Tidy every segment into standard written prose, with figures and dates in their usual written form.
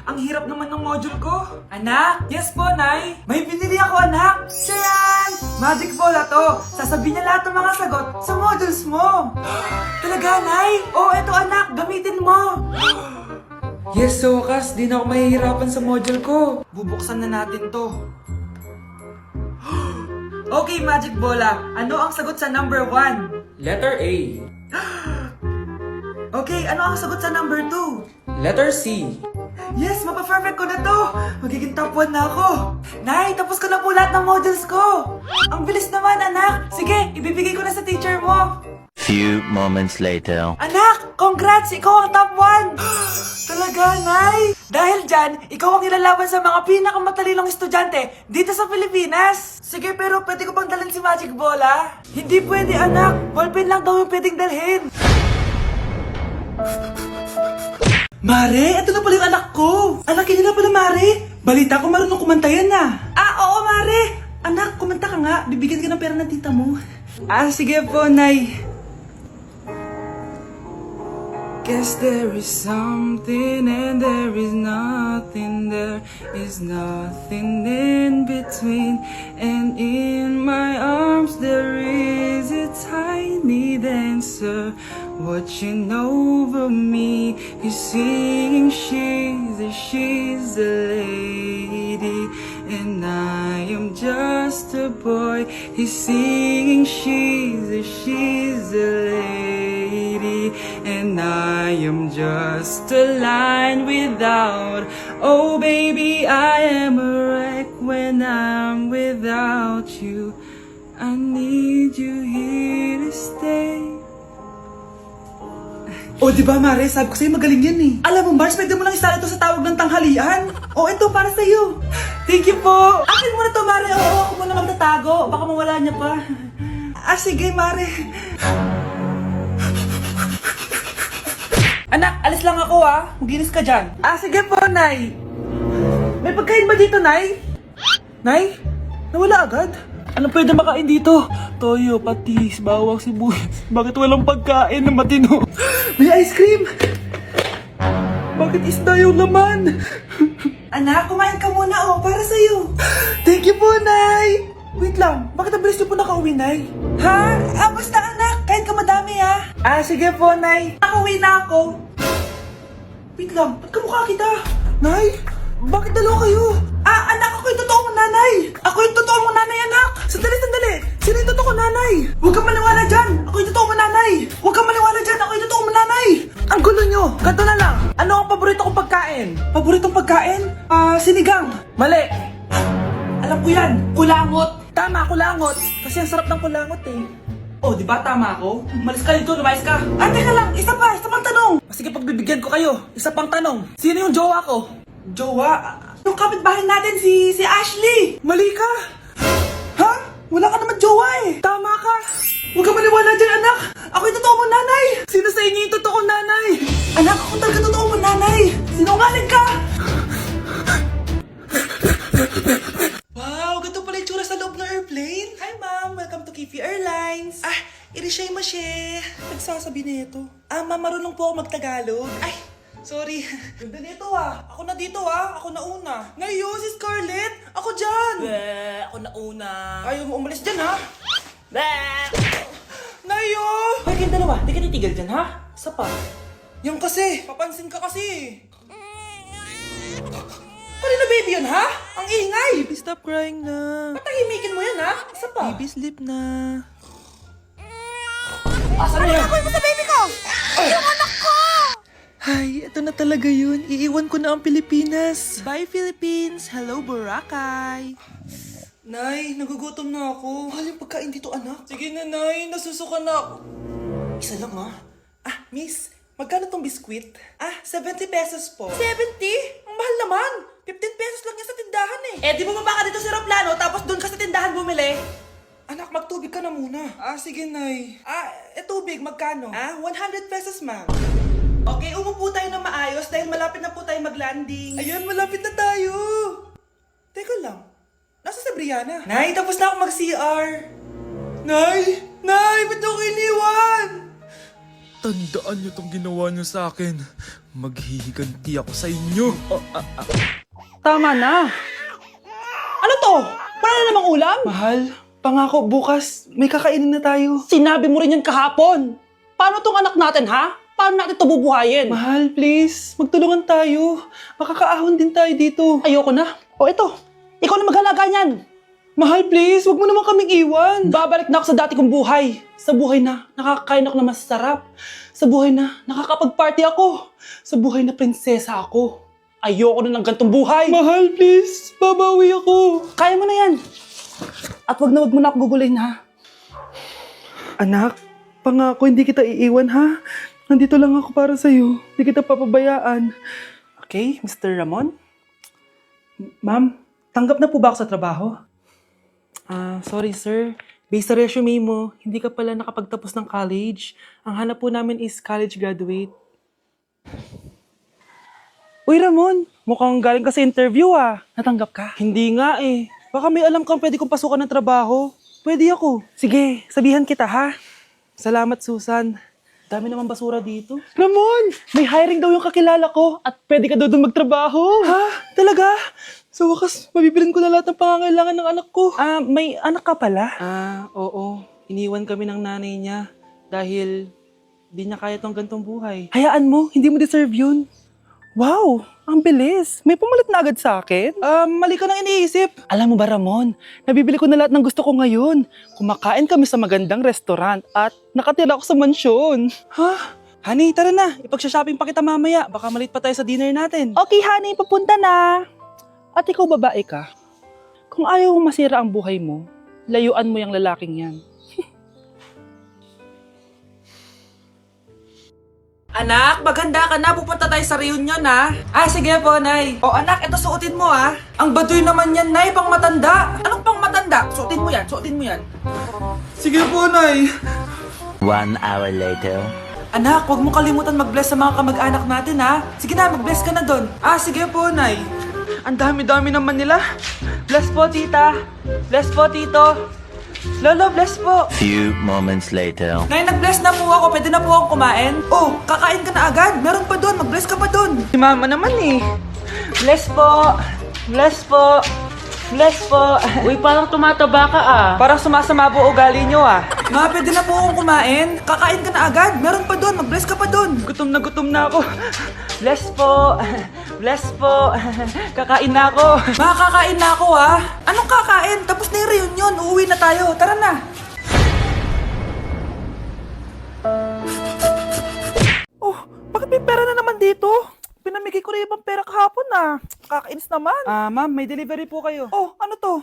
Ang hirap naman ng module ko. Anak? Yes po, Nay? May binili ako, anak. Tiyan! Magic bola to. Sasabihin niya lahat ng mga sagot sa modules mo. Talaga, Nay? Oh, eto anak. Gamitin mo. Yes, so wakas. Di na ako mahihirapan sa module ko. Bubuksan na natin to. Okay, Magic Bola. Ano ang sagot sa number 1? Letter A. Okay, ano ang sagot sa number 2? Letter C. Yes, mapa-perfect ko na to! Magiging top 1 na ako! Nay, tapos ko na po lahat ng modules ko! Ang bilis naman, anak! Sige, ibibigay ko na sa teacher mo! Few moments later. Anak, congrats! Ikaw ang top 1! Talaga, Nay! Dahil dyan, ikaw ang ilalaban sa mga pinakamatalinong estudyante dito sa Pilipinas! Sige, pero pwede ko bang dalhin si Magic Bola? Hindi pwede, anak! Ballpen lang daw yung pwedeng dalhin! Mare, ito na pala yung anak ko! Anak, hindi na pala, Mare! Balita ko marunong kumanta yan na! Ah, oo, Mare! Anak, kumanta ka nga. Bibigyan ka ng pera ng tita mo. Ah, sige po, Nay. Guess there is something and there is nothing. There is nothing in between. And in my arms there is a tiny dancer watching over me. He's singing, she's a lady, and I am just a boy. He's singing, she's a lady, and I am just a line without. Oh baby, I am a wreck when I'm without you. I need you here to stay. O, di ba, Mare? Sabi ko sa'yo, magaling yan eh. Alam mo, Mars, pwede mo lang isala ito sa tawag ng tanghalian. O, ito, para sa'yo. Thank you po. Akin mo na to, Mare. Oo, ako muna magtatago. Baka mawala niya pa. Ah, sige, Mare. Anak, alis lang ako ah. Maginis ka dyan. Ah, sige po, Nay. May pagkain ba dito, Nay? Nay? Nawala agad? Ano pwede makain dito? Toyo, patis, bawang, sibuyas. Bakit walang pagkain na matino? May ice cream! Bakit isda yung laman? Anak, kumain ka muna oh, para sa'yo. Thank you po, Nay! Wait lang, bakit ang bilis niyo po nakauwi, Nay? Ha? Ah, basta anak, kain ka madami ah. Ah, sige po, Nay. Nakauwi na ako. Wait lang, ba't kamukha kita? Nay, bakit dalawa kayo? Ah, anak, ako yung totoo mong nanay. Ako yung totoo mong nanay, anak. Sandali. Sino yung totoo kong nanay? Huwag kang maniwala dyan. Ako yung totoo mong nanay. Huwag kang maniwala dyan. Ako yung totoo mong nanay. Ang gulo nyo. Ganto na lang. Ano ang paborito kong pagkain? Paboritong pagkain? Sinigang. Mali. Alam ko yan. Kulangot. Tama, kulangot. Kasi ang sarap ng kulangot eh. Oh, di ba tama ako? Malis ka dito, lumayas ka. Ah, teka lang. Isa pang tanong. Sige, pagbibigyan ko kayo. Isa pang tanong. Sino yung jowa ko? Jowa? Yung kapitbahay natin, si Ashley. Mali ka. Ha? Wala ka naman jowa eh. Tama ka. Huwag ka maniwala dyan, anak. Ako yung totoo mong nanay. Sino sa inyo yung totoo nanay? Anak, ako talaga totoo mong nanay. Sinungaling ka. Wow, ganito pala yung tsura sa loob ng airplane. Hi, ma'am. Welcome to Kifi Airlines. Ah, irishay mashe. Nagsasabi na ito. Ah, ma'am, marunong po ako magtagalog. Ay, sorry. Ganda nito ah. Ako na dito ah. Ako na una. Ngayon, si Scarlett. Ako dyan. Ako na una. Ayaw mo umalis dyan ha. Ngayon. Hoy, kayong dalawa. Di ka titigil dyan ha. Isa pa. Yung kasi. Papansin ka kasi. Kanina baby yun ha? Ang ingay. Baby, stop crying na. Patahimikin mo yan ha. Isa pa. Baby, sleep na. Asan na yan? Ano sa baby ko? Yung anak ko! Ay, ito na talaga yun. Iiwan ko na ang Pilipinas. Bye, Philippines. Hello, Boracay. Nay, nagugutom na ako. Mahal yung pagkain dito, anak. Sige na, Nay. Nasusuka na ako. Isa lang, ha? Ah, miss, magkano tong biskwit? Ah, 70 pesos po. 70? Ang mahal naman. 15 pesos lang yan sa tindahan eh. Eh, di bumaba ka dito sa aeroplano tapos doon ka sa tindahan bumili? Anak, magtubig ka na muna. Ah, sige, Nay. Ah, tubig, magkano? Ah, 100 pesos, ma'am. Okay, umupo tayo na maayos dahil malapit na po tayo mag-landing. Ayun, malapit na tayo. Teka lang. Nasa si Brianna? Nay, tapos na ako mag-CR. Nay! Nay! Ba't ako iniwan? Tandaan niyo tong ginawa niyo sa akin. Maghihiganti ako sa inyo. Tama na. Ano to? Wala na namang ulam? Mahal, pangako bukas may kakainin na tayo. Sinabi mo rin yan kahapon. Paano tong anak natin, ha? Paano natin ito bubuhayin? Mahal, please. Magtulungan tayo. Makakaahon din tayo dito. Ayoko na. O ito, ikaw na maghalaga niyan. Mahal, please. Huwag mo naman kaming iwan. Babalik na ako sa dati kong buhay. Sa buhay na nakakakain ako na masarap. Sa buhay na nakakapag-party ako. Sa buhay na prinsesa ako. Ayoko na ng gantong buhay. Mahal, please. Babawi ako. Kaya mo na yan. At wag na ako gugulin, ha? Anak, pangako hindi kita iiwan, ha? Nandito lang ako para sa'yo. Hindi kita papabayaan. Okay, Mr. Ramon? Ma'am, tanggap na po ba ako sa trabaho? Sorry sir. Based sa resume mo, hindi ka pala nakapagtapos ng college. Ang hanap po namin is college graduate. Uy Ramon, mukhang galing ka sa interview Natanggap ka? Hindi nga eh. Baka may alam kang pwede kong pasukan ng trabaho. Pwede ako. Sige, sabihan kita ha. Salamat Susan. Dami naman basura dito. Ramon, may hiring daw yung kakilala ko at pwede ka daw doon magtrabaho. Ha? Talaga? Sa wakas, mabibilin ko na lahat ng pangangailangan ng anak ko. May anak ka pala? Oo. Iniwan kami ng nanay niya dahil di niya kaya tong gantong buhay. Hayaan mo, hindi mo deserve yun. Wow, ang bilis. May pumalit na agad sa akin? Mali ka nang iniisip. Alam mo ba Ramon, nabibili ko na lahat ng gusto ko ngayon. Kumakain kami sa magandang restaurant at nakatira ako sa mansyon. Ha? Honey, tara na. Ipag-shopping pa kita mamaya. Baka malit pa tayo sa dinner natin. Okay, honey. Papunta na. At ikaw babae ka, kung ayaw mong masira ang buhay mo, layuan mo yung lalaking yan. Anak, maganda ka na. Pupunta tayo sa reunion, ha? Sige po, Nay. O anak, ito suotin mo, ha? Ang baduy naman yan, Nay, pang matanda. Anong pang matanda? Suotin mo yan. Sige po, Nay. 1 hour later. Anak, huwag mo kalimutan mag-bless sa mga kamag-anak natin, ha? Sige na, mag-bless ka na doon. Sige po, Nay. Ang dami-dami naman nila. Bless po, tita. Bless po, tito. Lolo, bless po. Few moments later. Nay, nag-bless na po ako. Pwede na po akong kumain. Oh, kakain ka na agad. Meron pa doon. Mag-bless ka pa doon. Si mama naman eh. Bless po. Bless po. Bless po. Uy, parang tumataba ka Parang sumasama po ugali nyo Ma, pwede na po akong kumain. Kakain ka na agad. Meron pa doon. Mag-bless ka pa doon. Gutom na ako. Bless po. Bless po. Kakain na ako. Ma, kakain na ako Anong kakain? Tapos na yung reunion. Uuwi na tayo. Tara na. Oh, bakit may pera na naman dito? Pinamigay ko na ibang pera kahapon Kakainis naman. Ma'am, may delivery po kayo. Oh, ano to?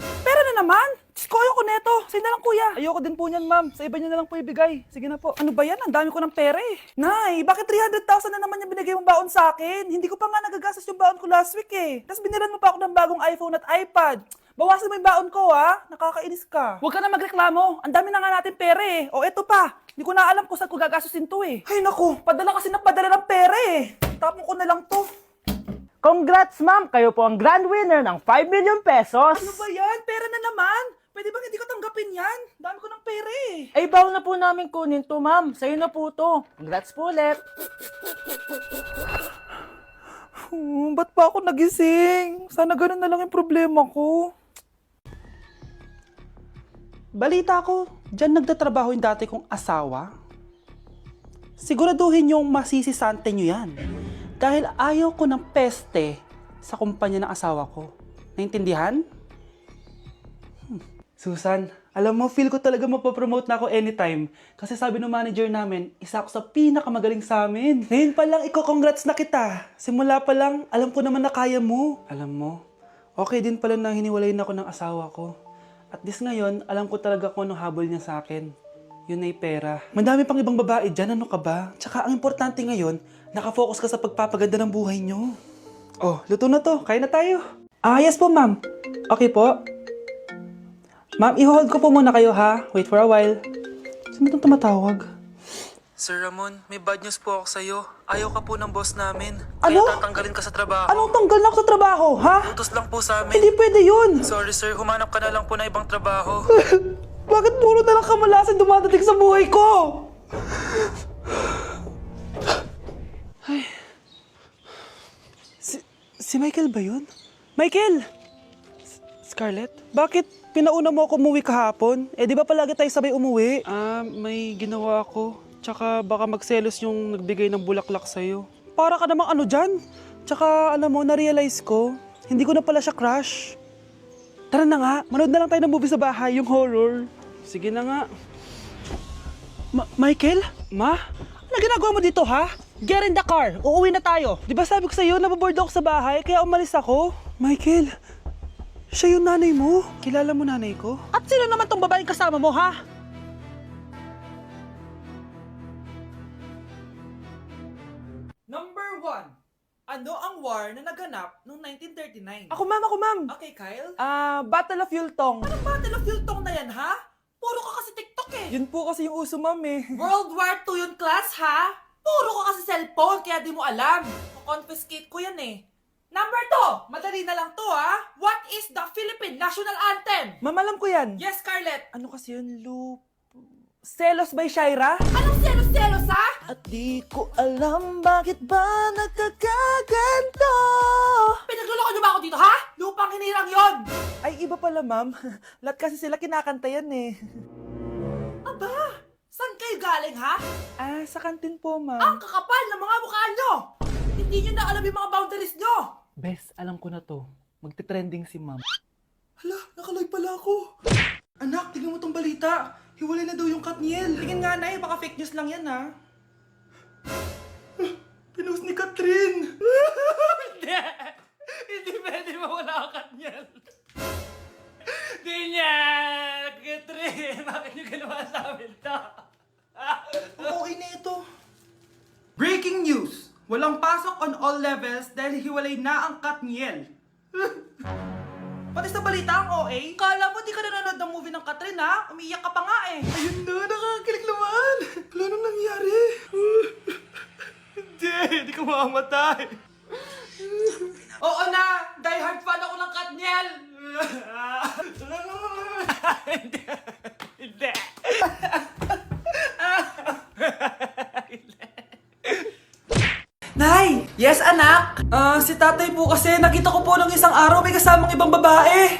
Pera na naman? Diyos ko, ayoko neto. Sa'yo na lang kuya. Ayoko din po niyan ma'am. Sa iba niyo na lang po ibigay. Sige na po. Ano ba yan? Ang dami ko ng pera eh. Nay, bakit 300,000 na naman yung binigay mong baon sa akin? Hindi ko pa nga nagagastos yung baon ko last week eh. Tapos binilan mo pa ako ng bagong iPhone at iPad. Bawasan mo yung baon ko Nakakainis ka. Huwag ka na magreklamo. Ang dami na nga natin pera eh. O eto pa. Hindi ko na alam kung saan ko gagastusin to eh. Ay naku, padala kasi ng padala ng pera eh. Tapon ko na lang to. Congrats, ma'am! Kayo po ang grand winner ng 5 million pesos! Ano ba yan? Pera na naman. Pwede ba hindi ko tanggapin yan? Dami ko ng pera eh. Ay, bawal na po namin kunin to, ma'am. Sa'yo na po to. Congrats po ulit! Ba't pa ako nagising? Sana ganun na lang yung problema ko. Balita ko, dyan nagtatrabaho yung dati kong asawa. Siguraduhin yung masisisante nyo yan. Dahil ayaw ko ng peste sa kumpanya ng asawa ko. Naintindihan? Susan, alam mo, feel ko talaga mapapromote na ako anytime. Kasi sabi ng manager namin, isa ako sa pinakamagaling sa amin. Ngayon pa lang, congrats na kita. Simula pa lang, alam ko naman na kaya mo. Alam mo, okay din pala na hiniwalay na ako ng asawa ko. At this ngayon, alam ko talaga kung anong habol niya sa akin. Yun ay pera. Madami pang ibang babae dyan, ano ka ba? Tsaka ang importante ngayon, nakafocus ka sa pagpapaganda ng buhay nyo. Oh, luto na to. Kain na tayo. Yes po, ma'am. Okay po. Ma'am, i-hold ko po muna kayo, ha? Wait for a while. Sino itong tumatawag? Sir Ramon, may bad news po ako sa'yo. Ayaw ka po ng boss namin. Ano? Kaya tatanggalin ka sa trabaho. Anong tanggal na ako sa trabaho, ha? Utos lang po sa amin. Hindi pwede yun. Sorry sir, humanap ka na lang po na ibang trabaho. Bakit puro na lang kamalasan dumadating sa buhay ko? Si Michael ba yun? Michael! Scarlett, bakit pinauna mo ako umuwi kahapon? Eh di ba palagi tayo sabay umuwi? May ginawa ako. Tsaka baka magselos yung nagbigay ng bulaklak sa'yo. Para ka namang ano dyan? Tsaka alam mo, na-realize ko, hindi ko na pala siya crush. Tara na nga, manood na lang tayo ng movie sa bahay, yung horror. Sige na nga. Michael? Ma? Ano ginagawa mo dito, ha? Get in the car! Uuwi na tayo! Di ba sabi ko sa'yo, nababoard ako sa bahay, kaya umalis ako? Michael, siya yung nanay mo. Kilala mo nanay ko? At sino naman tong babaeng kasama mo, ha? Number 1. Ano ang war na naganap noong 1939? Ako ma'am. Okay, Kyle? Battle of Yultong. Anong Battle of Yultong na yan, ha? Puro ka kasi TikTok eh. Yun po kasi yung uso, ma'am eh. World War II yun, class, ha? Puro ka kasi cellphone, kaya di mo alam. Confiscate ko yan eh. Number 2, madali na lang to ha. What is the Philippine National Anthem? Ma'am, alam ko yan. Yes, Scarlett. Ano kasi yun, Selos by Shaira? Anong selos, ha? At di ko alam bakit ba nagkakaganto. Pinagluloko niyo ba ako dito, ha? Lupang hinirang yon. Ay, iba pala, ma'am. Lahat kasi sila kinakanta yan eh. Aba, saan kayo galing, ha? Sa kantin po, ma'am. Ang kakapal ng mga mukha nyo. Hindi nyo na alam yung mga boundaries nyo. Bes, alam ko na to. Magte-trending si ma'am. Hala, nakalive pala ako. Anak, tingnan mo tong balita. Hiwalay na daw yung Katniel. Tingin nga, Nay. Baka fake news lang yan, ha? Pinost ni Catherine. Hindi. Hindi pwede mawala ang Katniel. Hindi niya. Catherine, bakit niyo ginawa sa amin to? Okay na ito. Breaking news. Walang pasok on all levels dahil hiwalay na ang Katniel. Pati sa balita ang OA, kala mo di ka nanonood ng movie ng Catherine ha? Umiiyak ka pa nga eh. Ayun na, nakakakilig naman. Wala nang nangyari. Hindi ka mamamatay. Oo na, die hard fan ako ng Katniel. Hindi. Nay! Yes, anak? Si tatay po kasi nakita ko po ng isang araw may kasamang ibang babae.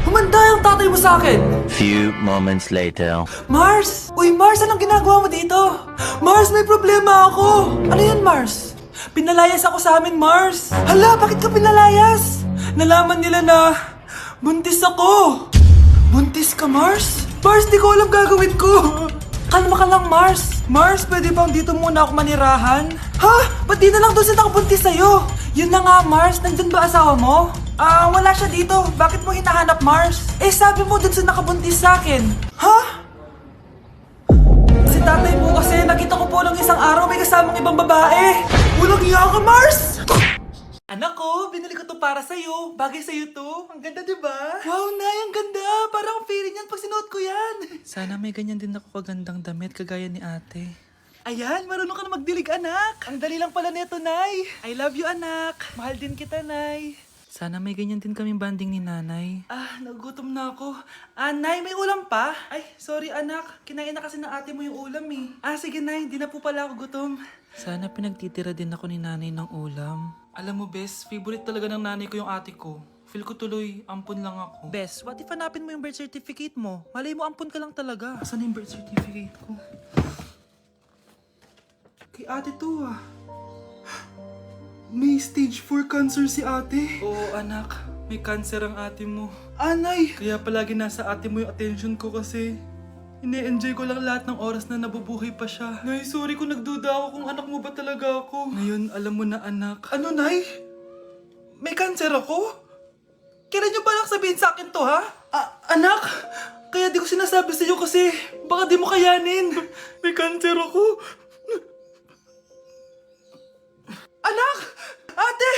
Humanda yung tatay mo sa akin. Few moments later. Mars! Uy, Mars, anong ginagawa mo dito? Mars, may problema ako. Ano yan, Mars? Pinalayas ako sa amin, Mars. Hala, bakit ka pinalayas? Nalaman nila na buntis ako. Buntis ka, Mars? Mars, di ko alam gagawin ko. Kalma ka lang, Mars. Mars, pwede bang dito muna ako manirahan? Ha? Ba't di na lang doon siya nakabuntis sa'yo? Yun na nga, Mars. Nandun ba asawa mo? Wala siya dito. Bakit mo hinahanap, Mars? Eh, sabi mo dun siya nakabuntis sa'kin. Ha? Si tatay mo kasi nakita ko po ng isang araw may kasamang ibang babae. Walang iya ka, Mars! Anak ko, binili ko to para sa'yo. Bagay sa'yo to. Ang ganda, diba? Wow, Nay, ang ganda. Parang ang feeling yan pag sinuot ko yan. Sana may ganyan din ako kagandang damit kagaya ni ate. Ayan, marunong ka na magdilig, anak. Ang dali lang pala nito, Nay. I love you, anak. Mahal din kita, Nay. Sana may ganyan din kaming banding ni nanay. Nagutom na ako. Nay, may ulam pa? Ay, sorry, anak. Kinain na kasi ng ate mo yung ulam, eh. Sige, Nay. Di na po pala ako gutom. Sana pinagtitira din ako ni nanay ng ulam. Alam mo, Bes, favorite talaga ng nanay ko yung ate ko. Feel ko tuloy, ampun lang ako. Bes, what if hanapin mo yung birth certificate mo? Malay mo ampun ka lang talaga. Asan yung birth certificate ko? Kay ate to, May stage 4 cancer si ate. Oo, anak. May cancer ang ate mo. Anay! Kaya palagi nasa ate mo yung attention ko kasi ine-enjoy ko lang lahat ng oras na nabubuhay pa siya. Nay, sorry kung nagduda ako kung anak mo ba talaga ako. Ngayon, alam mo na, anak. Ano, Nay? May cancer ako? Kailan niyo balak sabihin sa akin to, ha? Anak! Kaya di ko sinasabi sa'yo kasi baka di mo kayanin. May cancer ako. Anak! Ate!